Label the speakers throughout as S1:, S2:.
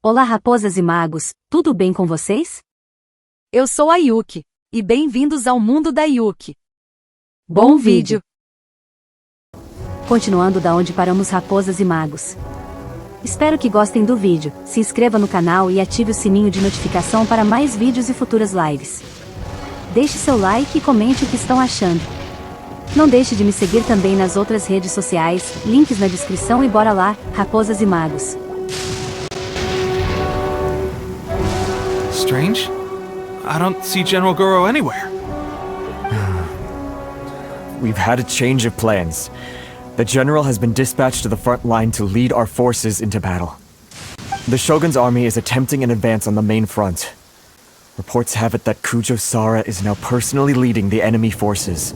S1: Olá raposas e magos, tudo bem com vocês?
S2: Eu sou a Yuki, e bem-vindos ao mundo da Yuki.
S1: Bom vídeo! Continuando da onde paramos raposas e magos. Espero que gostem do vídeo, se inscreva no canal e ative o sininho de notificação para mais vídeos e futuras lives. Deixe seu like e comente o que estão achando. Não deixe de me seguir também nas outras redes sociais, links na descrição e bora lá, raposas e magos.
S3: Strange? I don't see General Goro anywhere.
S4: We've had a change of plans. The General has been dispatched to the front line to lead our forces into battle. The Shogun's army is attempting an advance on the main front. Reports have it that Kujo Sara is now personally leading the enemy forces.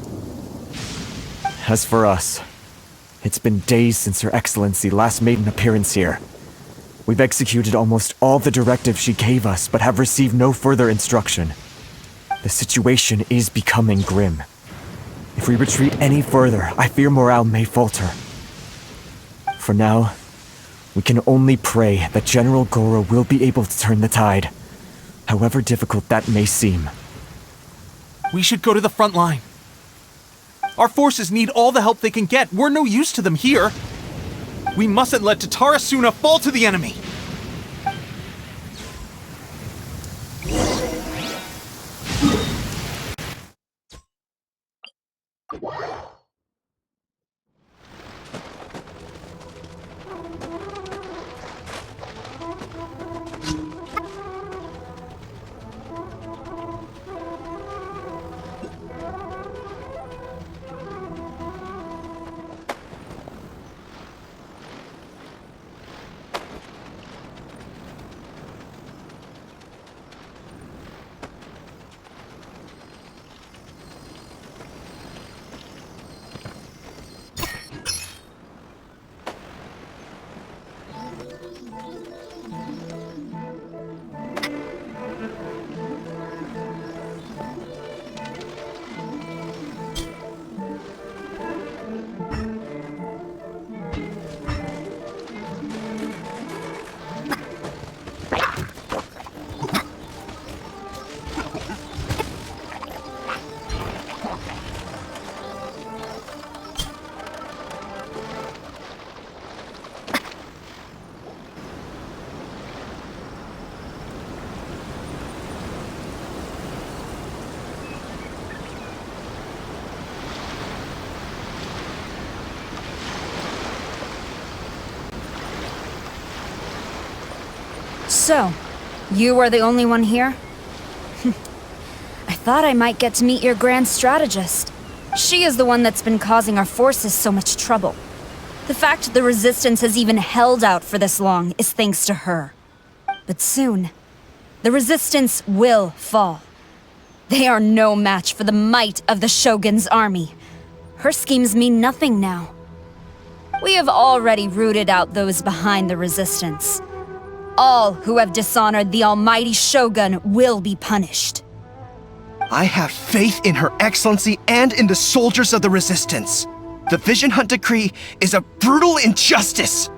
S4: As for us, it's been days since Her Excellency last made an appearance here. We've executed almost all the directives she gave us, but have received no further instruction. The situation is becoming grim. If we retreat any further, I fear morale may falter. For now, we can only pray that General Goro will be able to turn the tide, however difficult that may seem.
S3: We should go to the front line. Our forces need all the help they can get. We're no use to them here. We mustn't let Tatarasuna fall to the enemy!
S5: So, you are the only one here? I thought I might get to meet your grand strategist. She is the one that's been causing our forces so much trouble. The fact the Resistance has even held out for this long is thanks to her. But soon, the Resistance will fall. They are no match for the might of the Shogun's army. Her schemes mean nothing now. We have already rooted out those behind the Resistance. All who have dishonored the almighty Shogun will be punished.
S6: I have faith in Her Excellency and in the soldiers of the Resistance. The Vision Hunt Decree is a brutal injustice.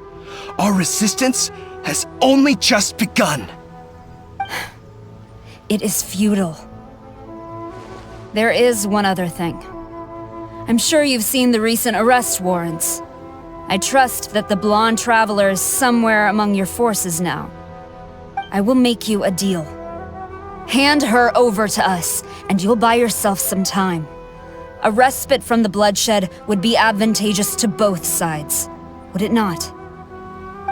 S6: Our resistance has only just begun.
S5: It is futile. There is one other thing. I'm sure you've seen the recent arrest warrants. I trust that the blonde traveler is somewhere among your forces now. I will make you a deal. Hand her over to us, and you'll buy yourself some time. A respite from the bloodshed would be advantageous to both sides, would it not?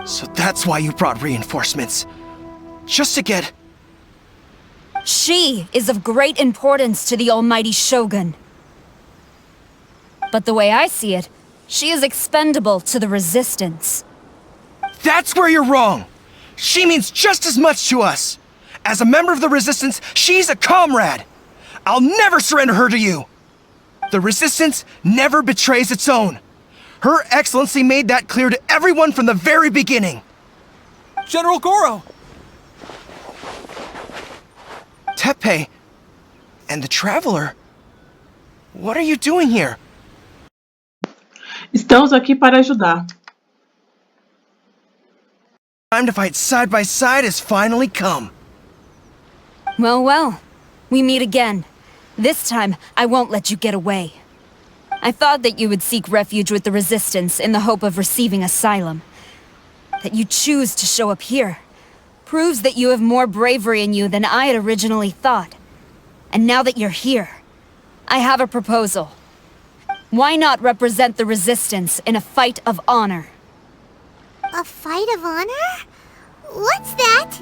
S6: So that's why you brought reinforcements. Just to get...
S5: She is of great importance to the almighty Shogun. But the way I see it, she is expendable to the Resistance.
S6: That's where you're wrong! She means just as much to us! As a member of the Resistance, she's a comrade! I'll never surrender her to you! The Resistance never betrays its own. Her Excellency made that clear to everyone from the very beginning.
S3: General Goro!
S6: Teppei and the Traveler? What are you doing here?
S7: Estamos aqui para ajudar.
S6: time to fight side by side has finally come.
S5: Well, well. We meet again. This time, I won't let you get away. I thought that you would seek refuge with the Resistance in the hope of receiving asylum. That you choose to show up here proves that you have more bravery in you than I had originally thought. And now that you're here, I have a proposal. Why not represent the Resistance in a fight of honor?
S7: A fight of honor? What's that?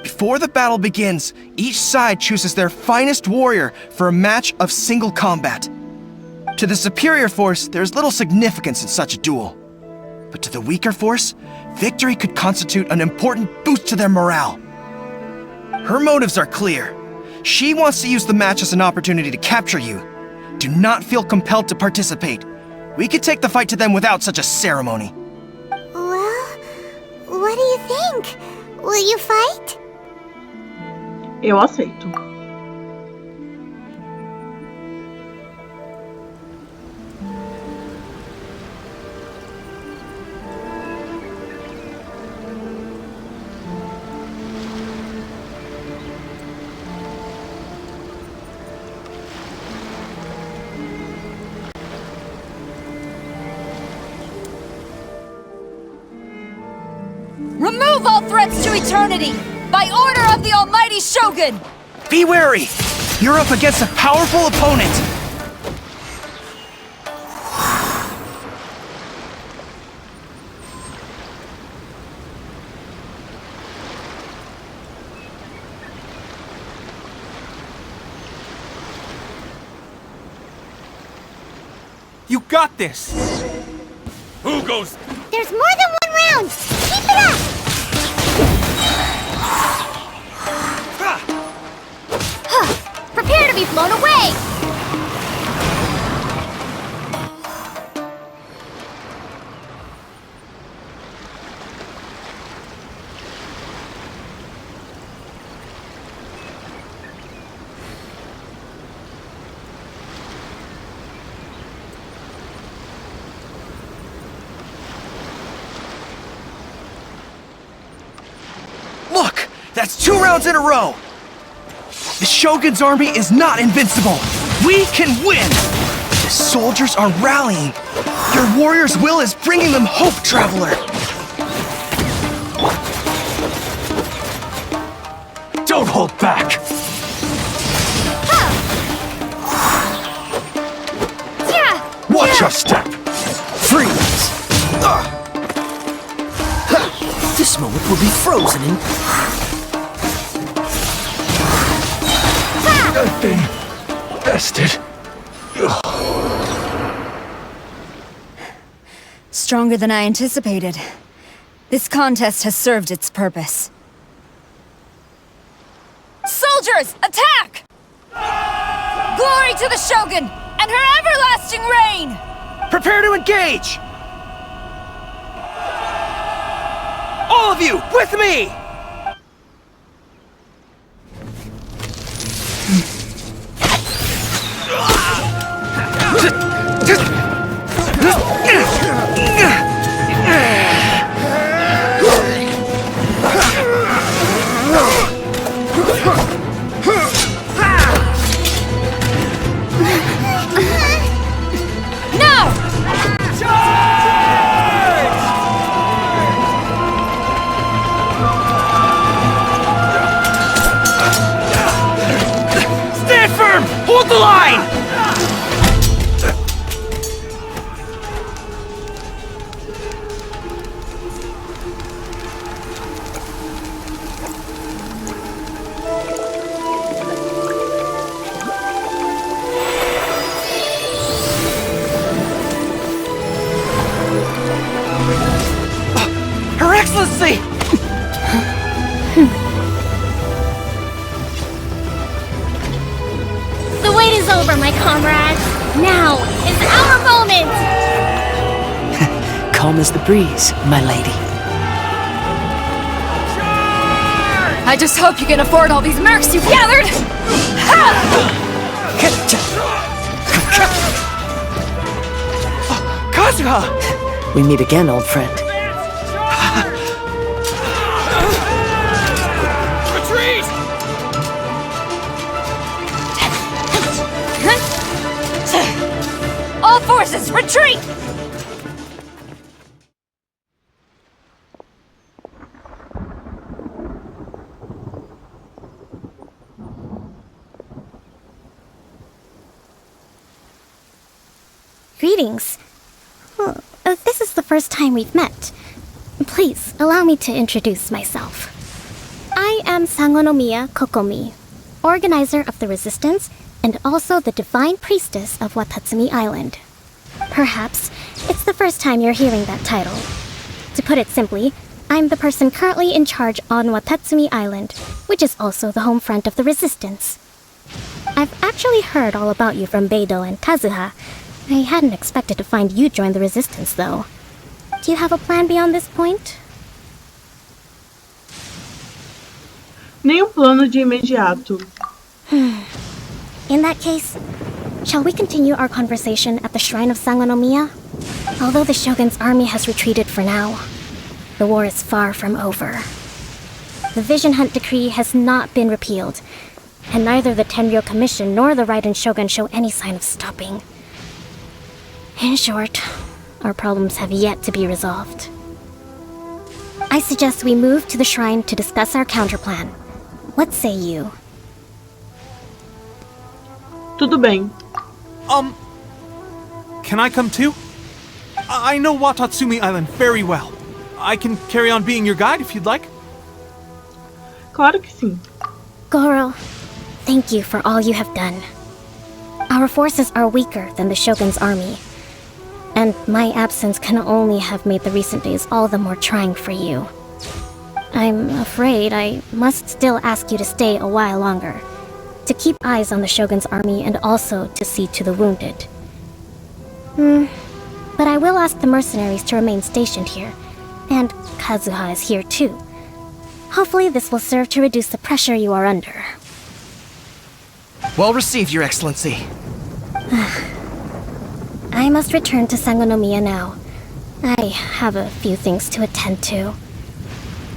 S6: Before the battle begins, each side chooses their finest warrior for a match of single combat. To the superior force, there's little significance in such a duel. But to the weaker force, victory could constitute an important boost to their morale. Her motives are clear. She wants to use the match as an opportunity to capture you. Do not feel compelled to participate. We could take the fight to them without such a ceremony.
S7: Well, what do you think? Will you fight?
S8: Eu aceito.
S5: Remove all threats to eternity! By order of the Almighty Shogun!
S6: Be wary! You're up against a powerful opponent!
S3: You got this!
S9: Who goes?
S7: There's more than one round! Keep it up! Prepare to be blown away!
S6: Look! That's 2 rounds in a row! The Shogun's army is not invincible! We can win! The soldiers are rallying! Your warrior's will is bringing them hope, Traveler!
S4: Don't hold back! Watch your step!
S10: Freeze! This moment will be frozen in...
S4: I've been bested.
S5: Stronger than I anticipated. This contest has served its purpose. Soldiers, attack! Glory to the Shogun and her everlasting reign!
S6: Prepare to engage! All of you, with me! Hold the line! Her Excellency!
S7: The wait is over, my comrades. Now is our moment!
S10: Calm as the breeze, my lady.
S2: I just hope you can afford all these mercs you've gathered!
S6: Kazuha!
S10: We meet again, old friend.
S5: Let's retreat!
S7: Greetings. Well, this is the first time we've met. Please, allow me to introduce myself. I am Sangonomiya Kokomi, organizer of the Resistance and also the Divine Priestess of Watatsumi Island. Perhaps it's the first time you're hearing that title. To put it simply, I'm the person currently in charge on Watatsumi Island, which is also the home front of the Resistance. I've actually heard all about you from Beidou and Kazuha. I hadn't expected to find you join the Resistance, though. Do you have a plan beyond this point?
S8: Nenhum plano de imediato.
S7: In that case, shall we continue our conversation at the Shrine of Sangonomiya? Although the Shogun's army has retreated for now, the war is far from over. The Vision Hunt Decree has not been repealed, and neither the Tenryo Commission nor the Raiden Shogun show any sign of stopping. In short, our problems have yet to be resolved. I suggest we move to the shrine to discuss our counterplan. What say you?
S8: Tudo bem.
S3: Can I come too? I know Watatsumi Island very well. I can carry on being your guide if you'd like.
S8: Claro que sim.
S7: Goro, thank you for all you have done. Our forces are weaker than the Shogun's army, and my absence can only have made the recent days all the more trying for you. I'm afraid I must still ask you to stay a while longer, to keep eyes on the Shogun's army and also to see to the wounded. But I will ask the mercenaries to remain stationed here, and Kazuha is here too. Hopefully this will serve to reduce the pressure you are under.
S6: Well received, Your Excellency.
S7: I must return to Sangonomiya now. I have a few things to attend to.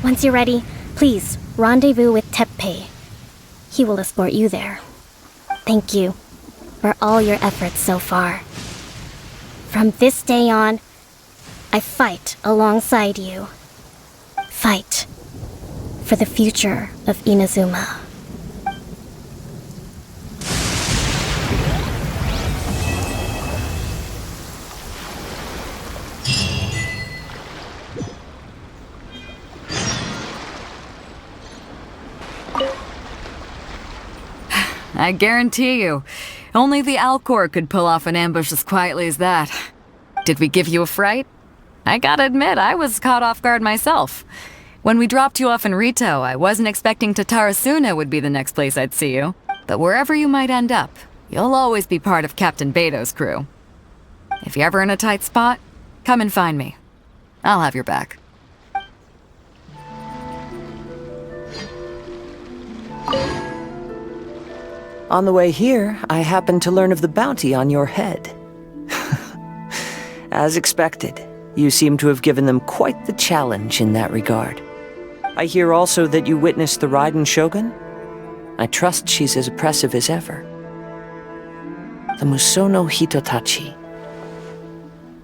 S7: Once you're ready, please rendezvous with Teppei. He will escort you there. Thank you for all your efforts so far. From this day on, I fight alongside you. Fight for the future of Inazuma.
S2: I guarantee you, only the Alcor could pull off an ambush as quietly as that. Did we give you a fright? I gotta admit, I was caught off guard myself. When we dropped you off in Rito, I wasn't expecting Tatarasuna would be the next place I'd see you. But wherever you might end up, you'll always be part of Captain Beidou's crew. If you're ever in a tight spot, come and find me. I'll have your back.
S10: On the way here, I happened to learn of the bounty on your head. As expected, you seem to have given them quite the challenge in that regard. I hear also that you witnessed the Raiden Shogun. I trust she's as oppressive as ever. The Musono Hitotachi.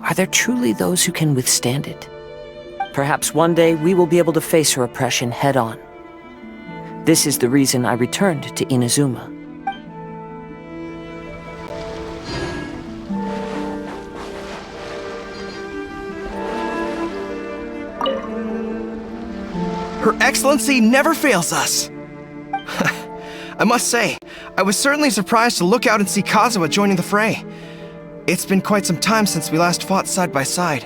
S10: Are there truly those who can withstand it? Perhaps one day we will be able to face her oppression head-on. This is the reason I returned to Inazuma.
S6: Her Excellency never fails us. I must say, I was certainly surprised to look out and see Kazuha joining the fray. It's been quite some time since we last fought side by side.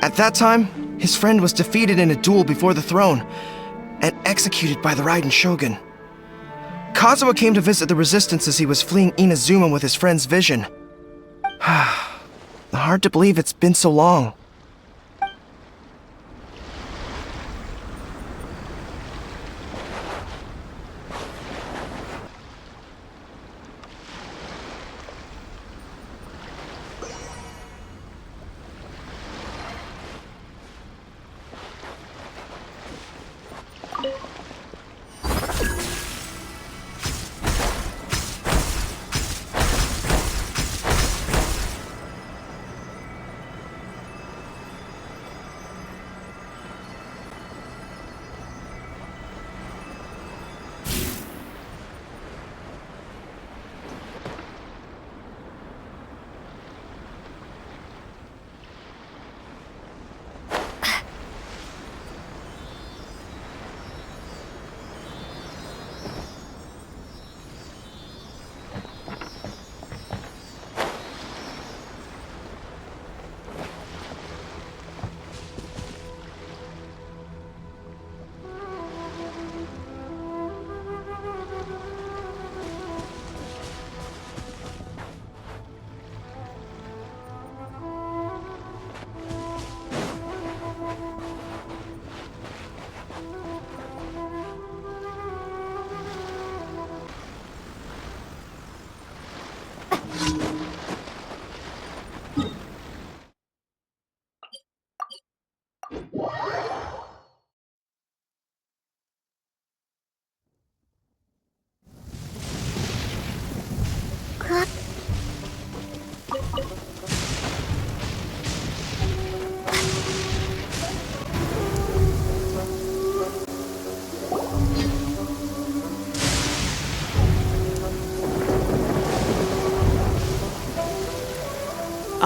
S6: At that time, his friend was defeated in a duel before the throne and executed by the Raiden Shogun. Kazuha came to visit the Resistance as he was fleeing Inazuma with his friend's vision. Hard to believe it's been so long.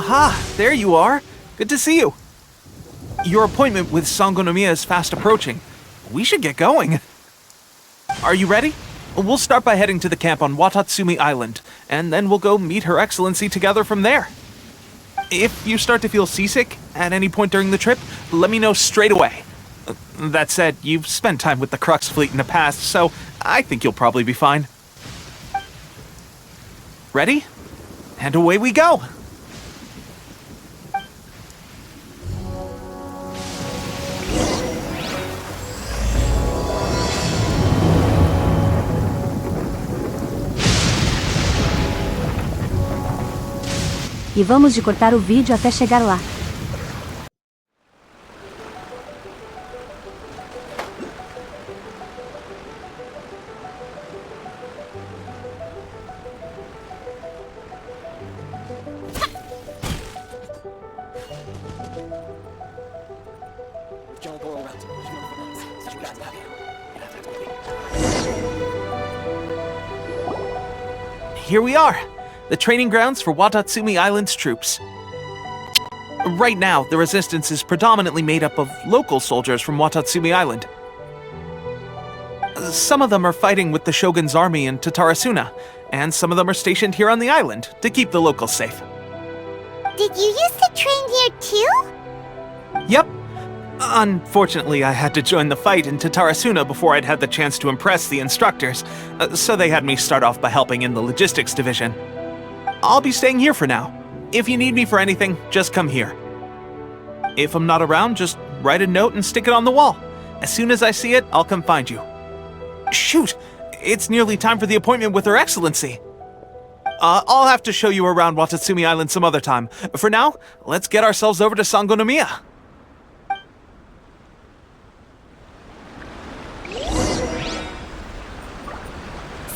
S3: Aha, there you are. Good to see you. Your appointment with Sangonomiya is fast approaching. We should get going. Are you ready? We'll start by heading to the camp on Watatsumi Island, and then we'll go meet Her Excellency together from there. If you start to feel seasick at any point during the trip, let me know straight away. That said, you've spent time with the Crux fleet in the past, so I think you'll probably be fine. Ready? And away we go!
S1: E vamos de cortar o vídeo até chegar lá.
S3: Here we are, the training grounds for Watatsumi Island's troops. Right now, the resistance is predominantly made up of local soldiers from Watatsumi Island. Some of them are fighting with the Shogun's army in Tatarasuna, and some of them are stationed here on the island to keep the locals safe.
S7: Did you used to train here too?
S3: Yep. Unfortunately, I had to join the fight in Tatarasuna before I'd had the chance to impress the instructors, so they had me start off by helping in the logistics division. I'll be staying here for now. If you need me for anything, just come here. If I'm not around, just write a note and stick it on the wall. As soon as I see it, I'll come find you. Shoot! It's nearly time for the appointment with Her Excellency. I'll have to show you around Watatsumi Island some other time. For now, let's get ourselves over to Sangonomiya.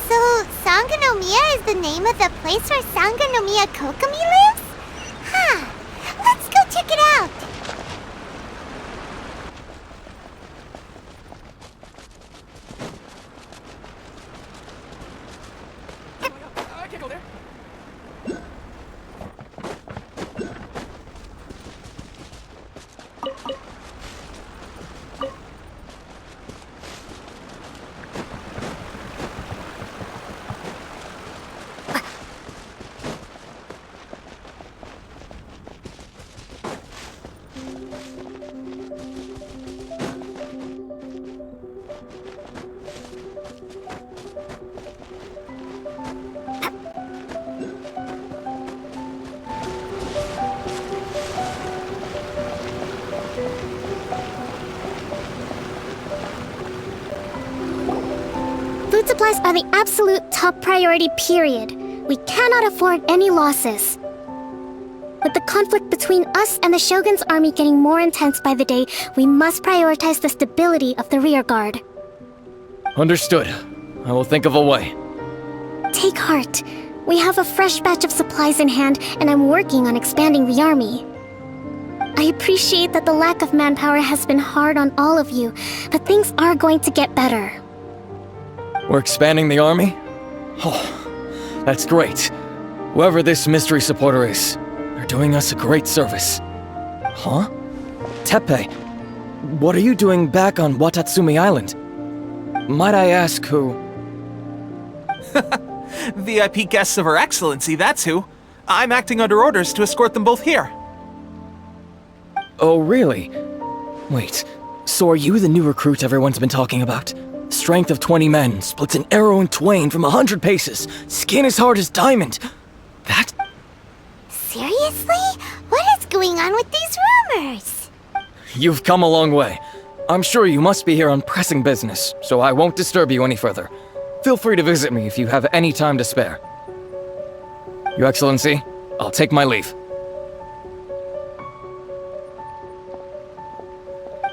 S7: So, Sangonomiya is the name of the place where Sangonomiya Kokomi lives? Huh. Let's go check it out.
S3: I can go there.
S7: Food supplies are the absolute top priority, period. We cannot afford any losses. With the conflict between us and the Shogun's army getting more intense by the day, we must prioritize the stability of the rear guard.
S11: Understood. I will think of a way.
S7: Take heart. We have a fresh batch of supplies in hand, and I'm working on expanding the army. I appreciate that the lack of manpower has been hard on all of you, but things are going to get better.
S11: We're expanding the army? Oh, that's great. Whoever this mystery supporter is, they're doing us a great service. Huh? Teppei, what are you doing back on Watatsumi Island? Might I ask who?
S3: VIP guests of Her Excellency, that's who. I'm acting under orders to escort them both here.
S11: Oh, really? Wait, so are you the new recruit everyone's been talking about? Strength of 20 men, splits an arrow in twain from 100 paces, skin as hard as diamond. That?
S7: Seriously? What is going on with these rumors?
S11: You've come a long way. I'm sure you must be here on pressing business, so I won't disturb you any further. Feel free to visit me if you have any time to spare. Your Excellency, I'll take my leave.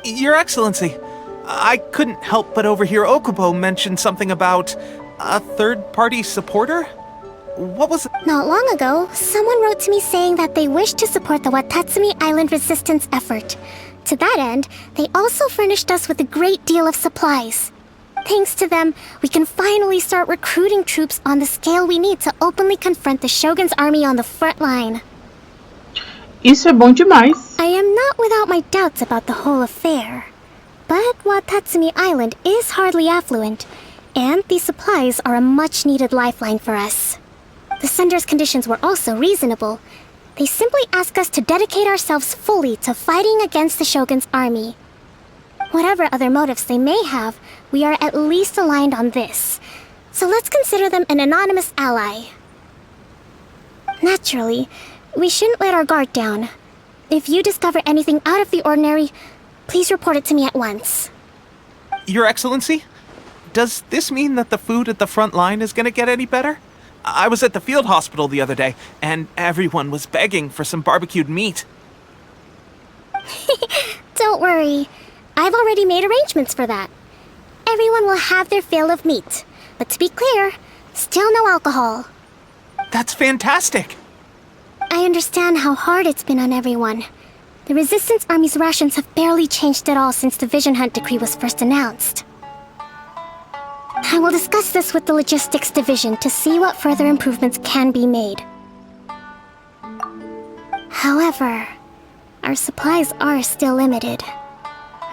S3: Your Excellency, I couldn't help but overhear Okubo mention something about a third-party supporter? What was it?
S7: Not long ago, someone wrote to me saying that they wish to support the Watatsumi Island resistance effort. To that end, they also furnished us with a great deal of supplies. Thanks to them, we can finally start recruiting troops on the scale we need to openly confront the Shogun's army on the front line.
S8: Isso é bom demais.
S7: I am not without my doubts about the whole affair. But Watatsumi Island is hardly affluent, and these supplies are a much-needed lifeline for us. The sender's conditions were also reasonable. They simply ask us to dedicate ourselves fully to fighting against the Shogun's army. Whatever other motives they may have, we are at least aligned on this. So let's consider them an anonymous ally. Naturally, we shouldn't let our guard down. If you discover anything out of the ordinary, please report it to me at once.
S3: Your Excellency? Does this mean that the food at the front line is gonna get any better? I was at the field hospital the other day, and everyone was begging for some barbecued meat.
S7: Don't worry. I've already made arrangements for that. Everyone will have their fill of meat. But to be clear, still no alcohol.
S3: That's fantastic!
S7: I understand how hard it's been on everyone. The Resistance Army's rations have barely changed at all since the Vision Hunt decree was first announced. I will discuss this with the Logistics Division to see what further improvements can be made. However, our supplies are still limited.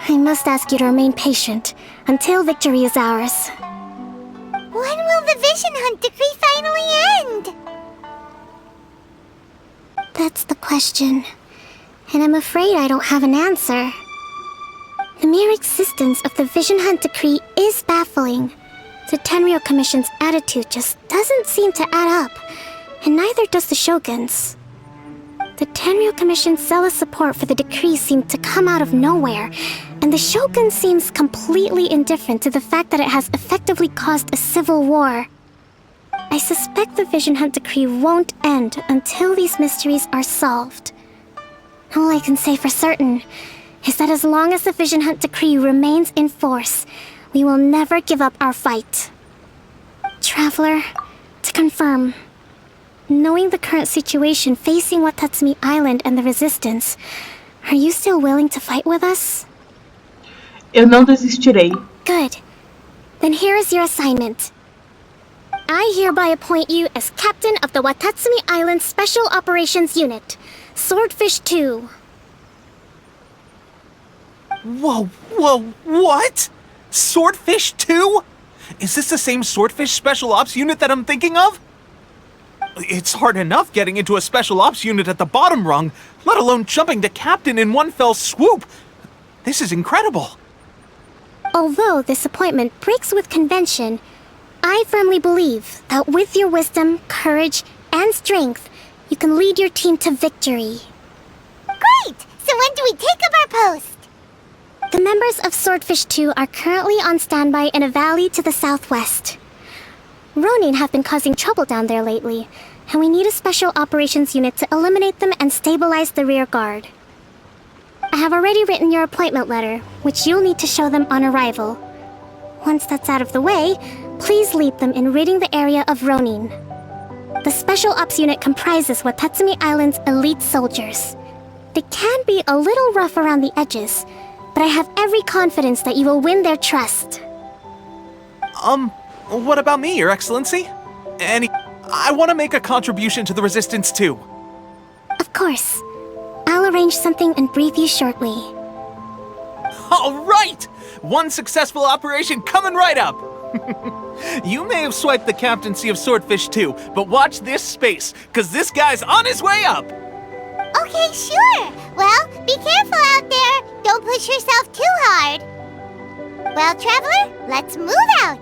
S7: I must ask you to remain patient until victory is ours.
S12: When will the Vision Hunt decree finally end?
S7: That's the question, and I'm afraid I don't have an answer. The mere existence of the Vision Hunt decree is baffling. The Tenryou Commission's attitude just doesn't seem to add up, and neither does the Shogun's. The Tenryou Commission's zealous support for the decree seemed to come out of nowhere, and the Shogun seems completely indifferent to the fact that it has effectively caused a civil war. I suspect the Vision Hunt decree won't end until these mysteries are solved. All I can say for certain is that as long as the Vision Hunt decree remains in force, we will never give up our fight. Traveler, to confirm, knowing the current situation facing Watatsumi Island and the Resistance, are you still willing to fight with us?
S8: Eu não desistirei.
S7: Good. Then here is your assignment. I hereby appoint you as Captain of the Watatsumi Island Special Operations Unit, Swordfish 2.
S3: Whoa, what? Swordfish 2? Is this the same Swordfish Special Ops unit that I'm thinking of? It's hard enough getting into a Special Ops unit at the bottom rung, let alone jumping to Captain in one fell swoop. This is incredible.
S7: Although this appointment breaks with convention, I firmly believe that with your wisdom, courage, and strength, you can lead your team to victory.
S12: Great! So when do we take up our post?
S7: The members of Swordfish 2 are currently on standby in a valley to the southwest. Ronin have been causing trouble down there lately, and we need a special operations unit to eliminate them and stabilize the rear guard. I have already written your appointment letter, which you'll need to show them on arrival. Once that's out of the way, please lead them in ridding the area of Ronin. The Special Ops unit comprises Watatsumi Island's elite soldiers. They can be a little rough around the edges, but I have every confidence that you will win their trust.
S3: What about me, Your Excellency? I want to make a contribution to the Resistance too.
S7: Of course. I'll arrange something and brief you shortly.
S3: All right! One successful operation coming right up! You may have swiped the captaincy of Swordfish 2, but watch this space, cause this guy's on his way up!
S12: Okay, sure. Well, be careful out there. Don't push yourself too hard. Well, Traveler, let's move out.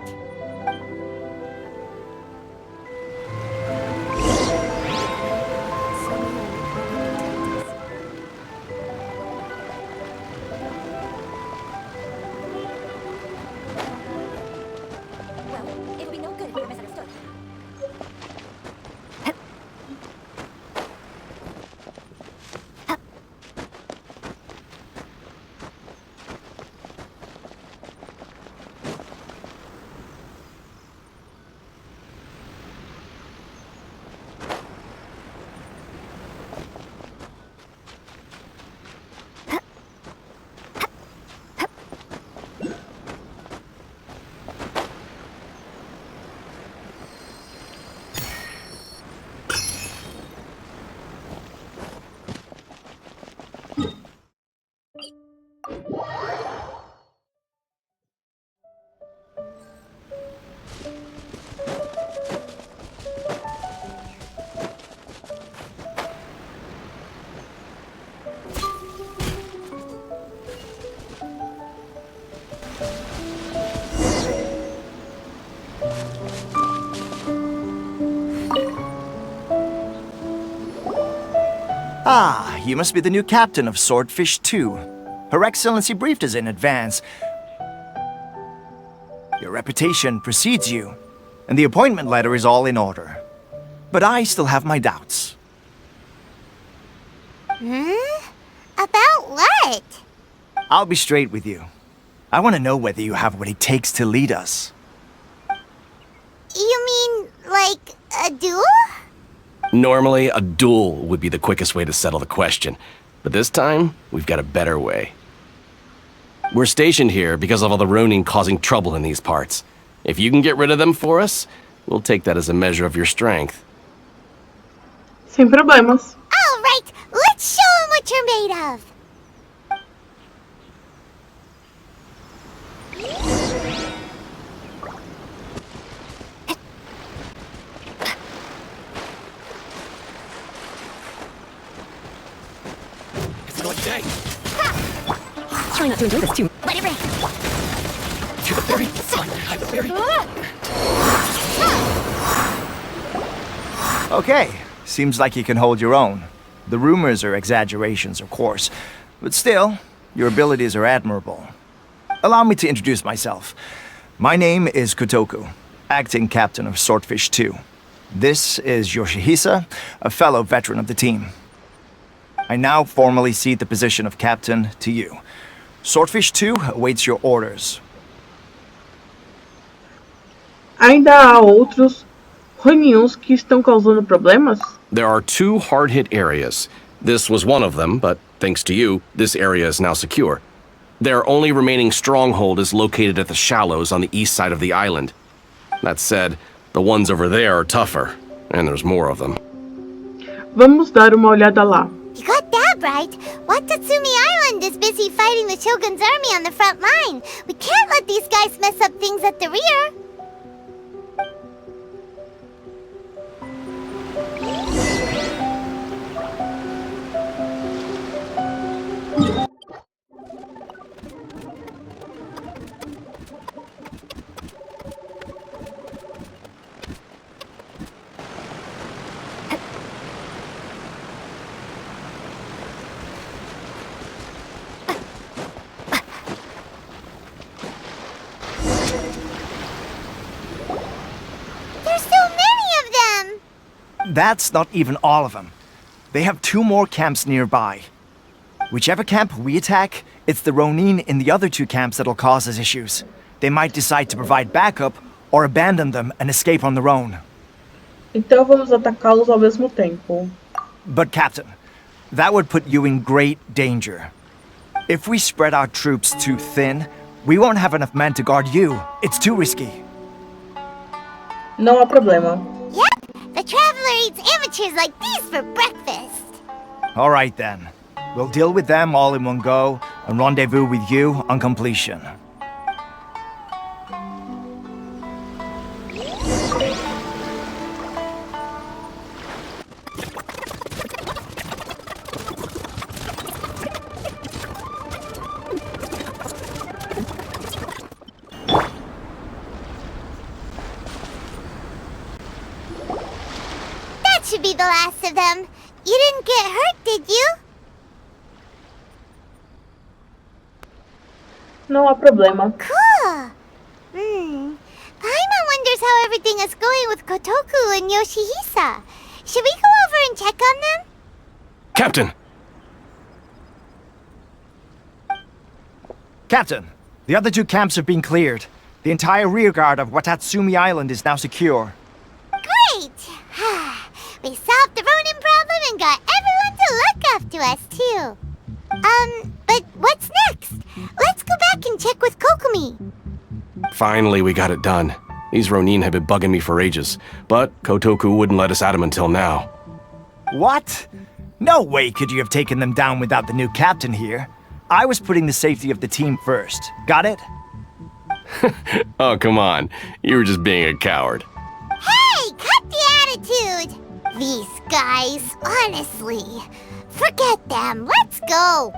S13: Ah, you must be the new captain of Swordfish 2. Her Excellency briefed us in advance. Your reputation precedes you, and the appointment letter is all in order. But I still have my doubts.
S12: About what?
S13: I'll be straight with you. I want to know whether you have what it takes to lead us.
S12: You mean, like, a duel?
S9: Normally, a duel would be the quickest way to settle the question. But this time, we've got a better way. We're stationed here because of all the Ronin causing trouble in these parts. If you can get rid of them for us, we'll take that as a measure of your strength.
S8: Sem problemas.
S12: All right, let's show them what you're made of.
S9: It's another day.
S5: Try not to enjoy this too much.
S12: Let it rain.
S9: To the very sun, I'm very...
S13: Okay, seems like you can hold your own. The rumors are exaggerations, of course, but still, your abilities are admirable. Allow me to introduce myself. My name is Kotoku, acting captain of Swordfish 2. This is Yoshihisa, a fellow veteran of the team. I now formally cede the position of captain to you. Swordfish 2 awaits your orders.
S8: Ainda há outros Ronions que estão causando problemas?
S9: There are 2 hard-hit areas. This was one of them, but thanks to you, this area is now secure. Their only remaining stronghold is located at the shallows on the east side of the island. That said, the ones over there are tougher, and there's more of them.
S8: Vamos dar uma olhada lá.
S12: You got that right. Watatsumi Island is busy fighting the Shogun's army on the front line. We can't let these guys mess up things at the rear.
S13: That's not even all of them. They have 2 more camps nearby. Whichever camp we attack, it's the Ronin in the other 2 camps that'll cause us issues. They might decide to provide backup or abandon them and escape on their own.
S8: Então vamos atacá-los ao mesmo tempo.
S13: But Captain, that would put you in great danger. If we spread our troops too thin, we won't have enough men to guard you. It's too risky.
S8: Não há problema.
S12: Yep, the Traveler eats amateurs like these for breakfast.
S13: All right then. We'll deal with them all in one go and rendezvous with you on completion.
S12: Should be the last of them. You didn't get hurt, did you?
S8: Não há problema.
S12: Cool. Paimon wonders how everything is going with Kotoku and Yoshihisa. Should we go over and check on them?
S9: Captain!
S13: Captain, the other 2 camps have been cleared. The entire rearguard of Watatsumi Island is now secure.
S12: Great! We solved the Ronin problem and got everyone to look after us, too. But what's next? Let's go back and check with Kokomi.
S9: Finally, we got it done. These Ronin have been bugging me for ages, but Kotoku wouldn't let us at him until now.
S13: What? No way could you have taken them down without the new captain here. I was putting the safety of the team first. Got it?
S9: Oh, come on. You were just being a coward.
S12: Hey, cut the attitude! These guys, honestly. Forget them. Let's go.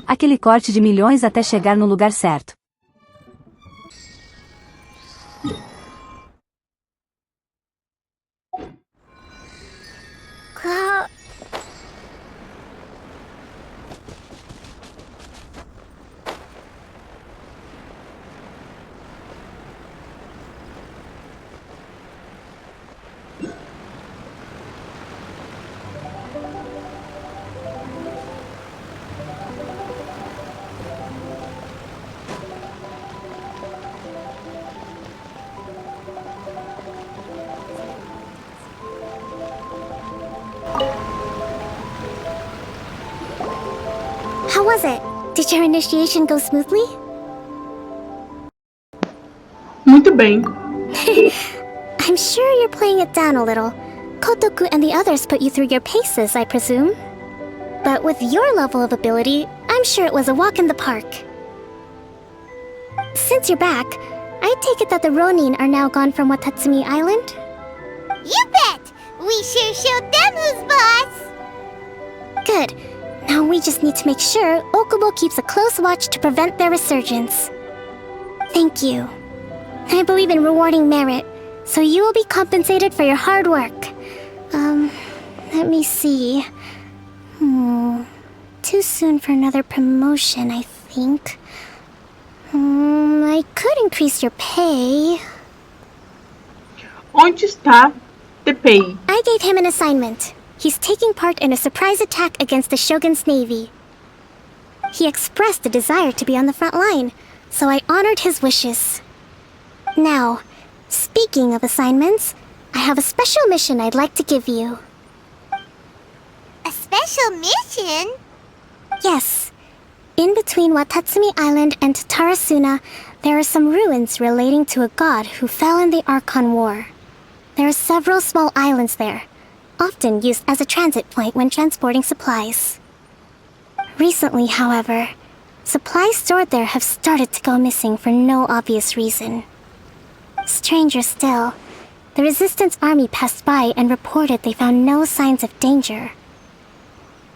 S1: Aquele corte de milhões até chegar no lugar certo.
S7: How was it? Did your initiation go smoothly?
S8: Muito bem.
S7: I'm sure you're playing it down a little. Kotoku and the others put you through your paces, I presume. But with your level of ability, I'm sure it was a walk in the park. Since you're back, I take it that the Ronin are now gone from Watatsumi Island?
S12: You bet! We sure showed them who's boss!
S7: Good. Now we just need to make sure Okubo keeps a close watch to prevent their resurgence. Thank you. I believe in rewarding merit, so you will be compensated for your hard work. Let me see. Too soon for another promotion, I think. I could increase your pay.
S8: Onde está Teppei?
S7: I gave him an assignment. He's taking part in a surprise attack against the Shogun's navy. He expressed a desire to be on the front line, so I honored his wishes. Now, speaking of assignments, I have a special mission I'd like to give you.
S12: A special mission?
S7: Yes. In between Watatsumi Island and Tarasuna, there are some ruins relating to a god who fell in the Archon War. There are several small islands there, often used as a transit point when transporting supplies. Recently, however, supplies stored there have started to go missing for no obvious reason. Stranger still, the Resistance army passed by and reported they found no signs of danger.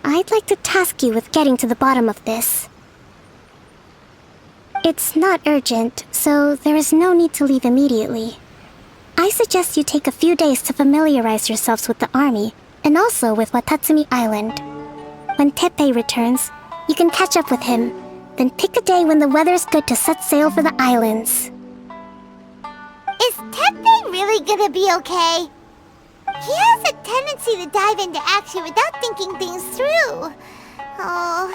S7: I'd like to task you with getting to the bottom of this. It's not urgent, so there is no need to leave immediately. I suggest you take a few days to familiarize yourselves with the army, and also with Watatsumi Island. When Teppei returns, you can catch up with him, then pick a day when the weather's good to set sail for the islands.
S12: Is Teppei really gonna be okay? He has a tendency to dive into action without thinking things through. Oh,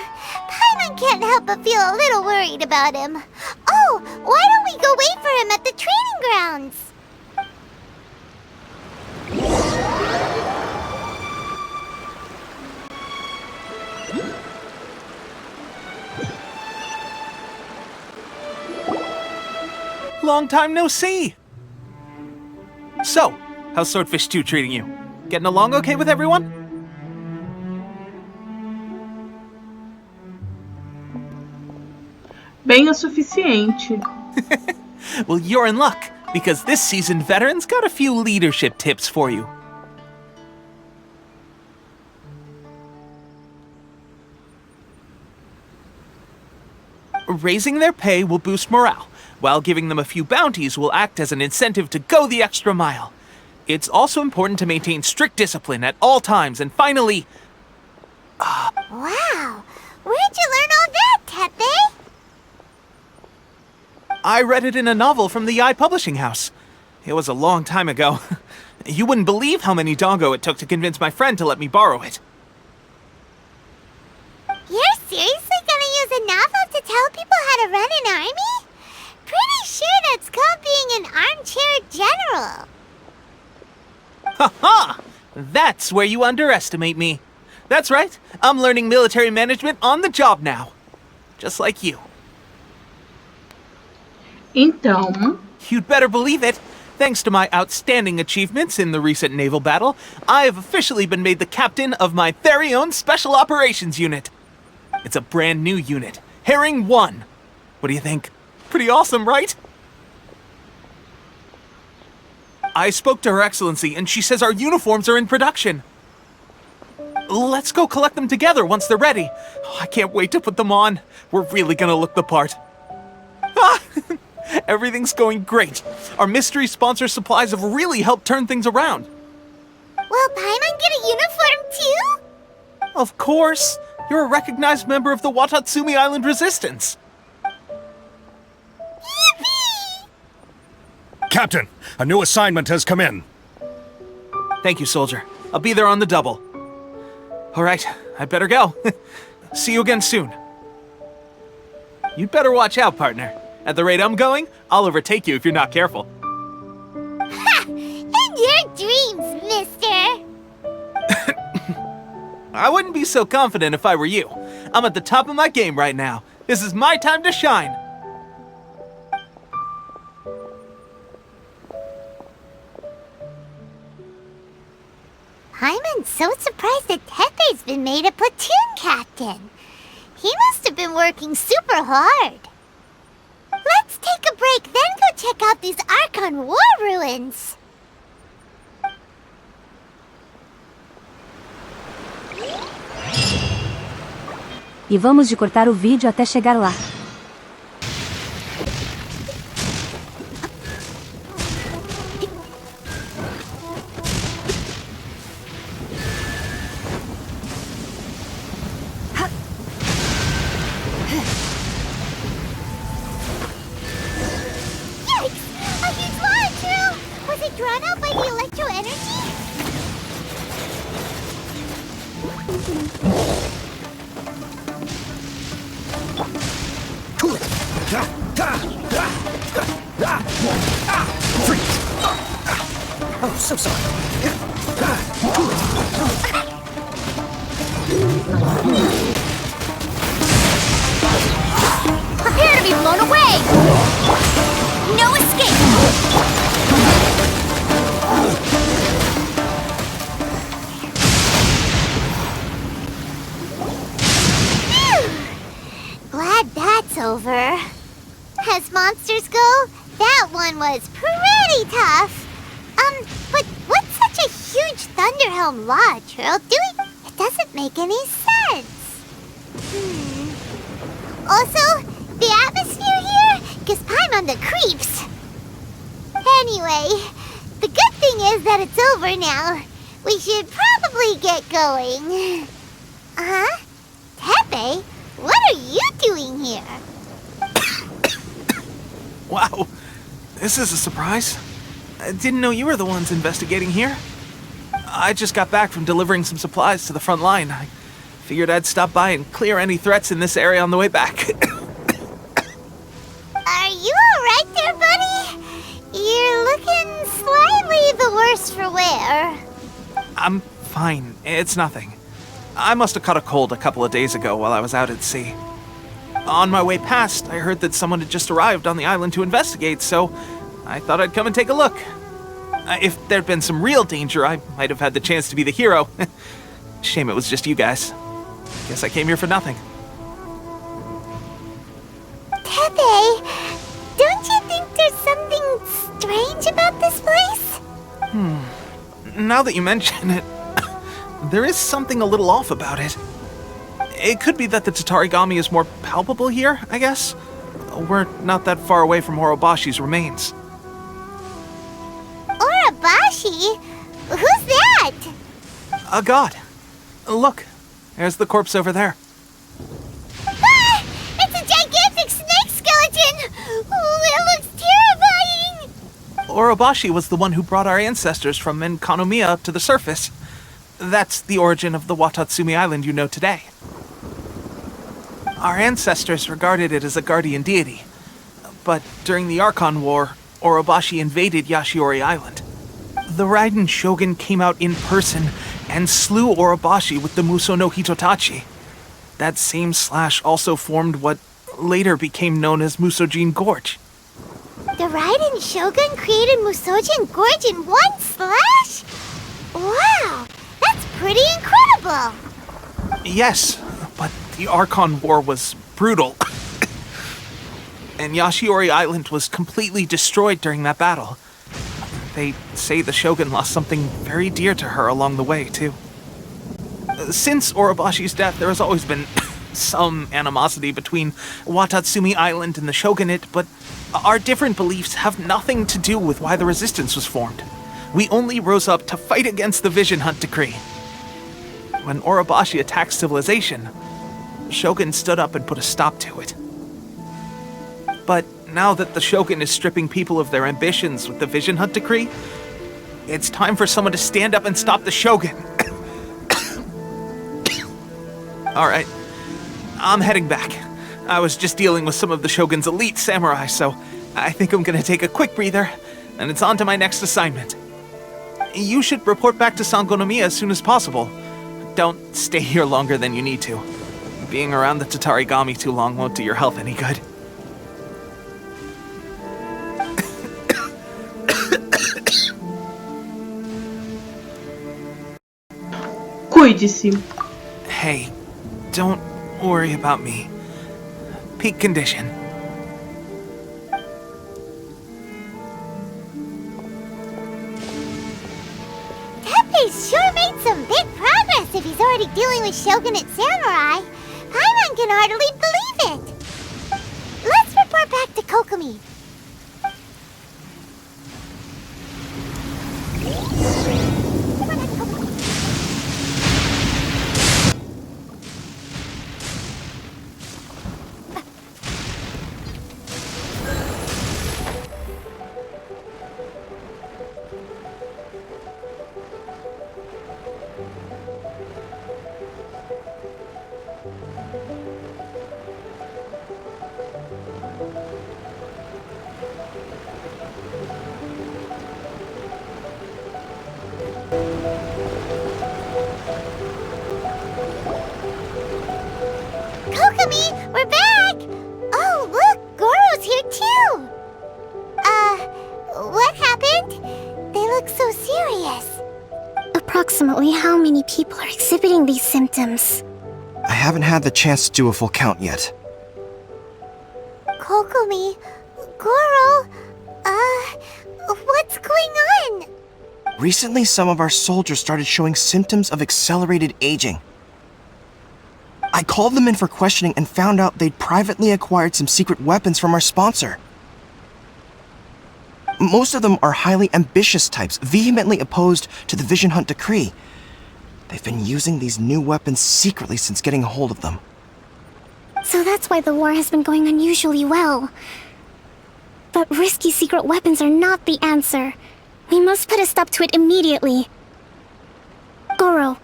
S12: Paimon can't help but feel a little worried about him. Oh, why don't we go wait for him at the training grounds?
S3: Long time no see! So, how's Swordfish 2 treating you? Getting along okay with everyone?
S8: Bem o suficiente.
S3: Well, you're in luck, because this seasoned veteran's got a few leadership tips for you. Raising their pay will boost morale, while giving them a few bounties will act as an incentive to go the extra mile. It's also important to maintain strict discipline at all times, and finally...
S12: Wow! Where'd you learn all that, Teppei?
S3: I read it in a novel from the Yae Publishing House. It was a long time ago. You wouldn't believe how many dongo it took to convince my friend to let me borrow it.
S12: You're seriously gonna use a novel to tell people how to run an army? Pretty sure that's called being an armchair general.
S3: Ha-ha! That's where you underestimate me. That's right, I'm learning military management on the job now. Just like you.
S8: Então,
S3: You'd better believe it. Thanks to my outstanding achievements in the recent naval battle, I have officially been made the captain of my very own Special Operations Unit. It's a brand new unit, Herring 1. What do you think? Pretty awesome, right? I spoke to Her Excellency, and she says our uniforms are in production. Let's go collect them together once they're ready. Oh, I can't wait to put them on. We're really gonna look the part. Ah! Everything's going great. Our mystery sponsor supplies have really helped turn things around.
S12: Will Paimon get a uniform too?
S3: Of course. You're a recognized member of the Watatsumi Island Resistance.
S12: Yippee!
S14: Captain, a new assignment has come in.
S3: Thank you, soldier. I'll be there on the double. All right, I'd better go. See you again soon. You'd better watch out, partner. At the rate I'm going, I'll overtake you if you're not careful.
S12: Ha! In your dreams, mister!
S3: I wouldn't be so confident if I were you. I'm at the top of my game right now. This is my time to shine.
S12: Paimon's so surprised that Tepe's been made a platoon captain. He must have been working super hard. Let's take a break, then go check out these Archon War ruins.
S1: E vamos de cortar o vídeo até chegar lá.
S12: Drawn out by the electro energy?
S6: Oh, so sorry.
S12: Prepare to be blown away! No escape! Glad that's over. As monsters go, that one was pretty tough. But what's such a huge Thunderhelm Lodge Earl doing? It doesn't make any sense. Also, the atmosphere here gives Paimon the creeps. Anyway, the good thing is that it's over now. We should probably get going. Tepe, what are you doing here?
S3: Wow, this is a surprise. I didn't know you were the ones investigating here. I just got back from delivering some supplies to the front line. I figured I'd stop by and clear any threats in this area on the way back.
S12: Are you alright there, buddy? You're looking slightly the worse for wear.
S3: I'm fine. It's nothing. I must have caught a cold a couple of days ago while I was out at sea. On my way past, I heard that someone had just arrived on the island to investigate, so I thought I'd come and take a look. If there'd been some real danger, I might have had the chance to be the hero. Shame it was just you guys. Guess I came here for nothing.
S12: Tepe, don't you think there's something strange about this place?
S3: Now that you mention it, there is something a little off about it. It could be that the Tatarigami is more palpable here, I guess. We're not that far away from Orobashi's remains.
S12: Orobashi? Who's that?
S3: A god. Look, there's the corpse over there.
S12: Ah! It's a gigantic snake skeleton! Oh, it looks terrifying!
S3: Orobashi was the one who brought our ancestors from Sangonomiya to the surface. That's the origin of the Watatsumi Island you know today. Our ancestors regarded it as a guardian deity. But during the Archon War, Orobashi invaded Yashiori Island. The Raiden Shogun came out in person and slew Orobashi with the Muso no Hitotachi. That same slash also formed what later became known as Musojin Gorge.
S12: The Raiden Shogun created Musojin Gorge in one slash? Wow, that's pretty incredible!
S3: Yes, but the Archon War was brutal. And Yashiori Island was completely destroyed during that battle. They say the Shogun lost something very dear to her along the way, too. Since Orobashi's death, there has always been some animosity between Watatsumi Island and the Shogunate, but our different beliefs have nothing to do with why the resistance was formed. We only rose up to fight against the Vision Hunt Decree. When Orobashi attacked civilization, Shogun stood up and put a stop to it. But now that the Shogun is stripping people of their ambitions with the Vision Hunt Decree, it's time for someone to stand up and stop the Shogun. Alright, I'm heading back. I was just dealing with some of the Shogun's elite samurai, so I think I'm gonna take a quick breather, and it's on to my next assignment. You should report back to Sangonomiya as soon as possible. don't stay here longer than you need to. Being around the Tatarigami too long won't do your health any good.
S8: Cuide-se.
S3: Hey, don't worry about me. Peak condition.
S12: Teppei's sure made some big progress if he's already dealing with shogunate samurai. Paimon can hardly believe it. Let's report back to Kokomi. Kokomi, we're back! Oh, look, Goro's here too! What happened? They look so serious.
S7: Approximately how many people are exhibiting these symptoms?
S6: I haven't had the chance to do a full count yet.
S12: Kokomi, Goro, what's going on?
S6: Recently, some of our soldiers started showing symptoms of accelerated aging. I called them in for questioning and found out they'd privately acquired some secret weapons from our sponsor. Most of them are highly ambitious types, vehemently opposed to the Vision Hunt decree. They've been using these new weapons secretly since getting a hold of them.
S7: So that's why the war has been going unusually well. But risky secret weapons are not the answer. We must put a stop to it immediately. Goro,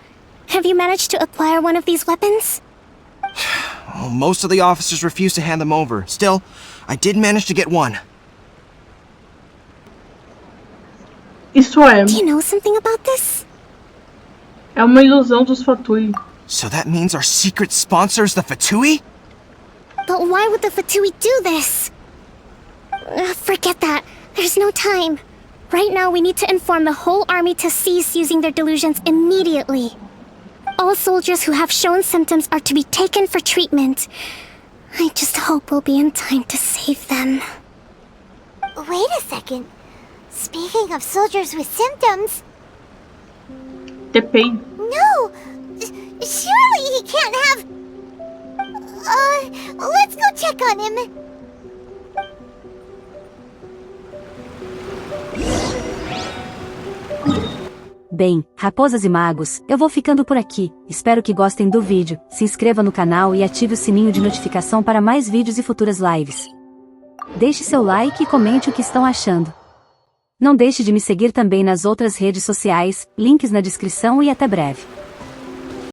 S7: have you managed to acquire one of these weapons?
S6: Well, most of the officers refused to hand them over. Still, I did manage to get one.
S8: Isso é.
S7: Do you know something about this?
S8: É uma ilusão dos Fatui.
S6: So that means our secret sponsor is the Fatui?
S7: But why would the Fatui do this? Forget that. There's no time. Right now, we need to inform the whole army to cease using their delusions immediately. All soldiers who have shown symptoms are to be taken for treatment. I just hope we'll be in time to save them.
S12: Wait a second. Speaking of soldiers with symptoms...
S8: Teppei.
S12: No! Surely he can't have... let's go check on him.
S1: Bem, raposas e magos, eu vou ficando por aqui. Espero que gostem do vídeo, se inscreva no canal e ative o sininho de notificação para mais vídeos e futuras lives. Deixe seu like e comente o que estão achando. Não deixe de me seguir também nas outras redes sociais, links na descrição e até breve.